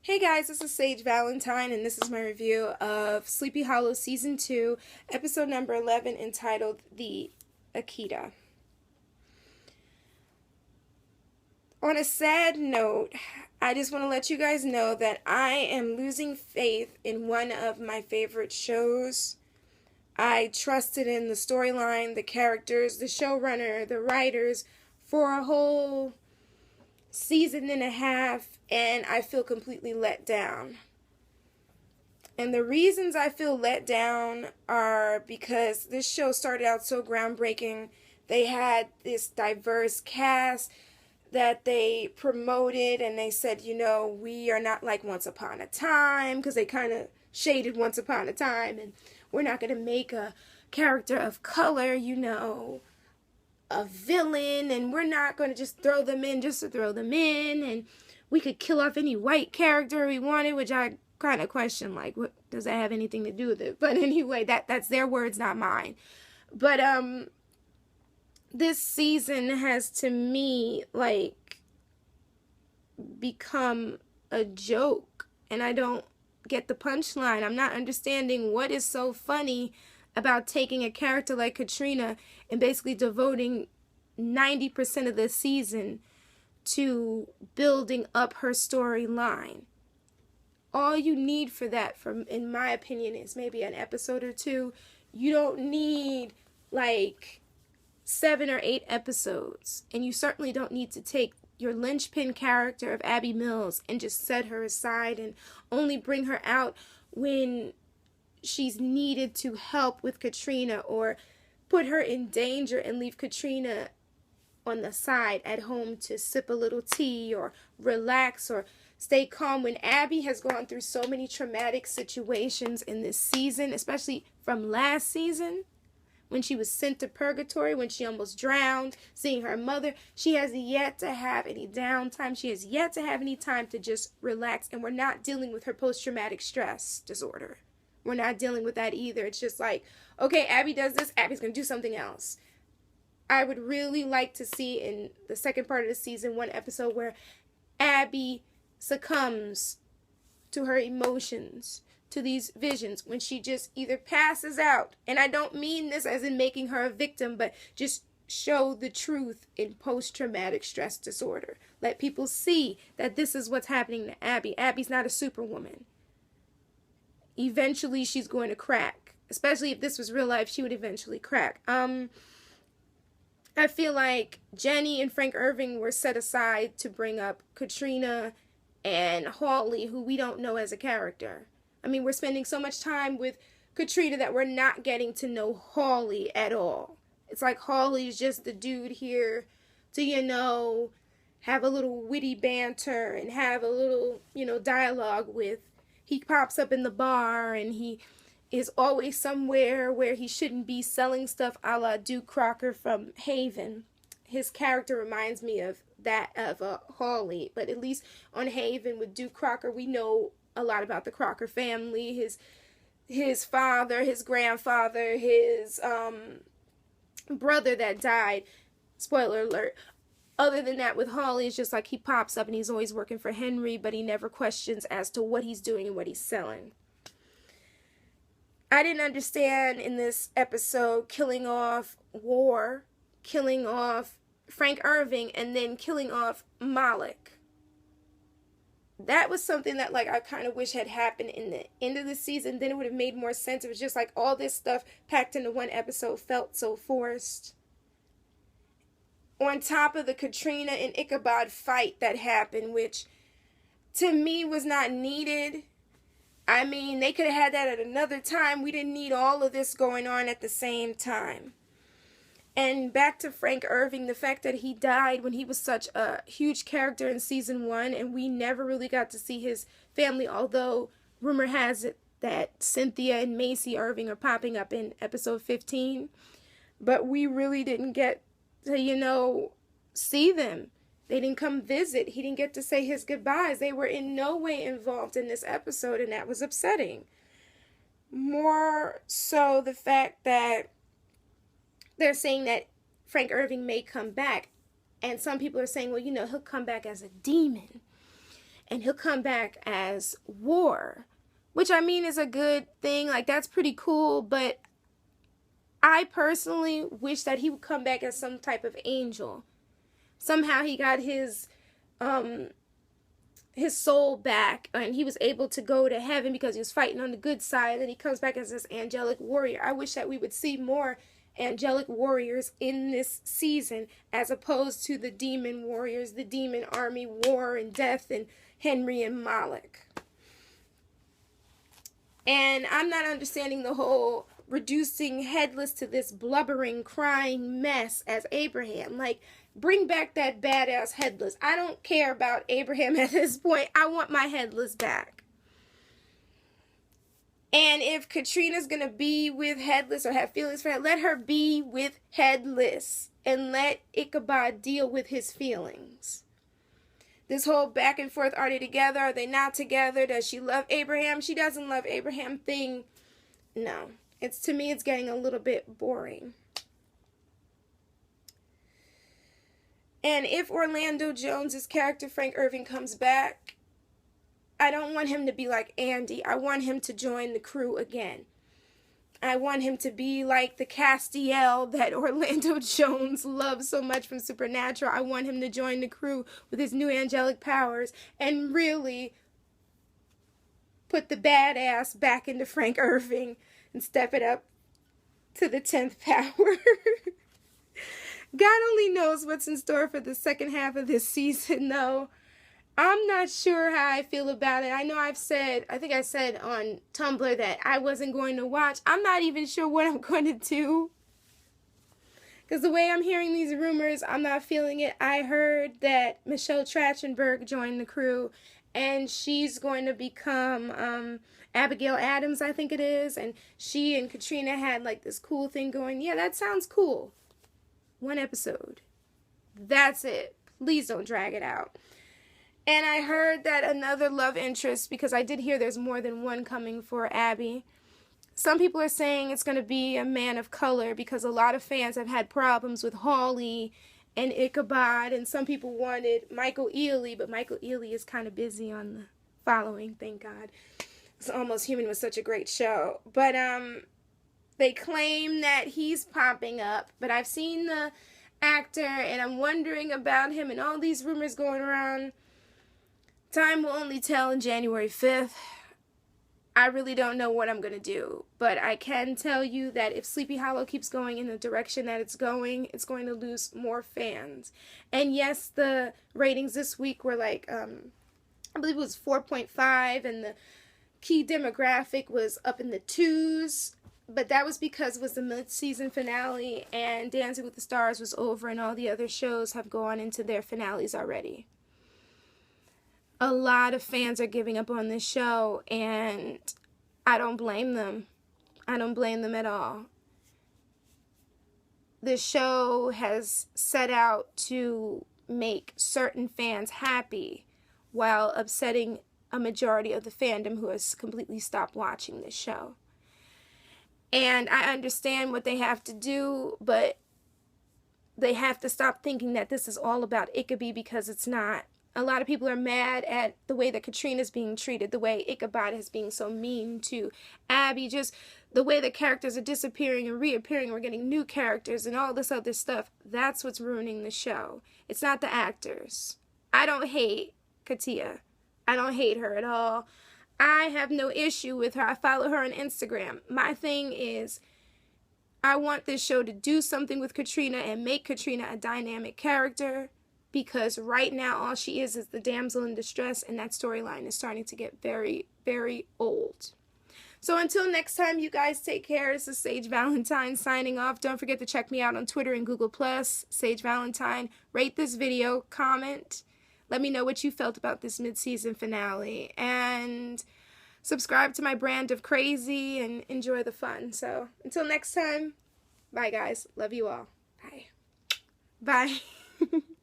Hey guys, this is Sage Valentine, and this is my review of Sleepyhollow Season 2, episode number 11, entitled The Akeda. On a sad note, I just want to let you guys know that I am losing faith in one of my favorite shows. I trusted in the storyline, the characters, the showrunner, the writers for a whole season and a half, and I feel completely let down. And the reasons I feel let down are because this show started out so groundbreaking. They had this diverse cast that they promoted, and they said, we are not like Once Upon a Time, because they kind of shaded Once Upon a Time, and we're not going to make a character of color, a villain, and we're not going to just throw them in just to throw them in, and we could kill off any white character we wanted, which I kind of question, like, what does that have anything to do with it? But anyway, that's their words, not mine. But this season has, to me, like, become a joke, and I don't get the punchline. I'm not understanding what is so funny about taking a character like Katrina and basically devoting 90% of the season to building up her storyline. All you need for that, in my opinion, is maybe an episode or two. You don't need like 7 or 8 episodes, and you certainly don't need to take your linchpin character of Abby Mills and just set her aside and only bring her out when she's needed to help with Katrina, or put her in danger and leave Katrina on the side at home to sip a little tea or relax or stay calm, when Abby has gone through so many traumatic situations in this season, especially from last season when she was sent to purgatory, when she almost drowned, seeing her mother. She has yet to have any downtime. She has yet to have any time to just relax, and we're not dealing with her post-traumatic stress disorder. We're not dealing with that either. It's just like, okay, Abby does this, Abby's going to do something else. I would really like to see in the second part of the season one episode where Abby succumbs to her emotions, to these visions, when she just either passes out. And I don't mean this as in making her a victim, but just show the truth in post-traumatic stress disorder. Let people see that this is what's happening to Abby. Abby's not a superwoman. Eventually she's going to crack. Especially if this was real life, she would eventually crack. I feel like Jenny and Frank Irving were set aside to bring up Katrina and Hawley, who we don't know as a character. I mean, we're spending so much time with Katrina that we're not getting to know Hawley at all. It's like Hawley's just the dude here to, have a little witty banter and have a little, dialogue with. He pops up in the bar, and he is always somewhere where he shouldn't be, selling stuff a la Duke Crocker from Haven. His character reminds me of that of Hawley, but at least on Haven with Duke Crocker, we know a lot about the Crocker family, his father, his grandfather, his brother that died. Spoiler alert. Other than that, with Hawley, it's just like he pops up and he's always working for Henry, but he never questions as to what he's doing and what he's selling. I didn't understand in this episode killing off War, killing off Frank Irving, and then killing off Malik. That was something that, like, I kind of wish had happened in the end of the season. Then it would have made more sense. It was just like all this stuff packed into one episode felt so forced. On top of the Katrina and Ichabod fight that happened, which to me was not needed. I mean, they could have had that at another time. We didn't need all of this going on at the same time. And back to Frank Irving, the fact that he died when he was such a huge character in season 1, and we never really got to see his family, although rumor has it that Cynthia and Macy Irving are popping up in episode 15. But we really didn't get to, see them. They didn't come visit. He didn't get to say his goodbyes. They were in no way involved in this episode, and that was upsetting. More so the fact that they're saying that Frank Irving may come back, and some people are saying, well, he'll come back as a demon. and he'll come back as War, which I mean is a good thing. Like, that's pretty cool, but I personally wish that he would come back as some type of angel. Somehow he got his soul back, and he was able to go to heaven because he was fighting on the good side, and he comes back as this angelic warrior. I wish that we would see more angelic warriors in this season, as opposed to the demon warriors, the demon army, War and Death and Henry and Moloch. And I'm not understanding the whole reducing Headless to this blubbering, crying mess as Abraham. Like, bring back that badass Headless. I don't care about Abraham at this point. I want my Headless back. And if Katrina's going to be with Headless or have feelings for her, let her be with Headless. And let Ichabod deal with his feelings. This whole back and forth, are they together? Are they not together? Does she love Abraham? She doesn't love Abraham thing. No. To me, it's getting a little bit boring. And if Orlando Jones's character, Frank Irving, comes back, I don't want him to be like Andy. I want him to join the crew again. I want him to be like the Castiel that Orlando Jones loves so much from Supernatural. I want him to join the crew with his new angelic powers and really put the badass back into Frank Irving and step it up to the 10th power. God only knows what's in store for the second half of this season, though. I'm not sure how I feel about it. I know I think I said on Tumblr that I wasn't going to watch. I'm not even sure what I'm going to do. Because the way I'm hearing these rumors, I'm not feeling it. I heard that Michelle Trachtenberg joined the crew, and she's going to become Abigail Adams, I think it is. And she and Katrina had like this cool thing going. Yeah, that sounds cool. 1 episode. That's it. Please don't drag it out. And I heard that another love interest, because I did hear there's more than one coming for Abby. Some people are saying it's going to be a man of color, because a lot of fans have had problems with Hawley and Ichabod, and some people wanted Michael Ealy, but Michael Ealy is kind of busy on the following, thank God. It's Almost Human was such a great show. But they claim that he's popping up, but I've seen the actor, and I'm wondering about him, and all these rumors going around. Time will only tell on January 5th. I really don't know what I'm going to do, but I can tell you that if Sleepyhollow keeps going in the direction that it's going to lose more fans. And yes, the ratings this week were like, I believe it was 4.5, and the key demographic was up in the 2s, but that was because it was the mid-season finale, and Dancing with the Stars was over, and all the other shows have gone into their finales already. A lot of fans are giving up on this show, and I don't blame them. I don't blame them at all. The show has set out to make certain fans happy while upsetting a majority of the fandom who has completely stopped watching this show. And I understand what they have to do, but they have to stop thinking that this is all about Ichabod, because it's not. A lot of people are mad at the way that Katrina's being treated, the way Ichabod is being so mean to Abby, just the way the characters are disappearing and reappearing. We're getting new characters and all this other stuff. That's what's ruining the show. It's not the actors. I don't hate Katia. I don't hate her at all. I have no issue with her. I follow her on Instagram. My thing is, I want this show to do something with Katrina and make Katrina a dynamic character. Because right now, all she is the damsel in distress, and that storyline is starting to get very, very old. So until next time, you guys take care. This is Sage Valentine signing off. Don't forget to check me out on Twitter and Google+, Sage Valentine. Rate this video, comment. Let me know what you felt about this mid-season finale. And subscribe to my brand of crazy and enjoy the fun. So until next time, bye guys. Love you all. Bye. Bye.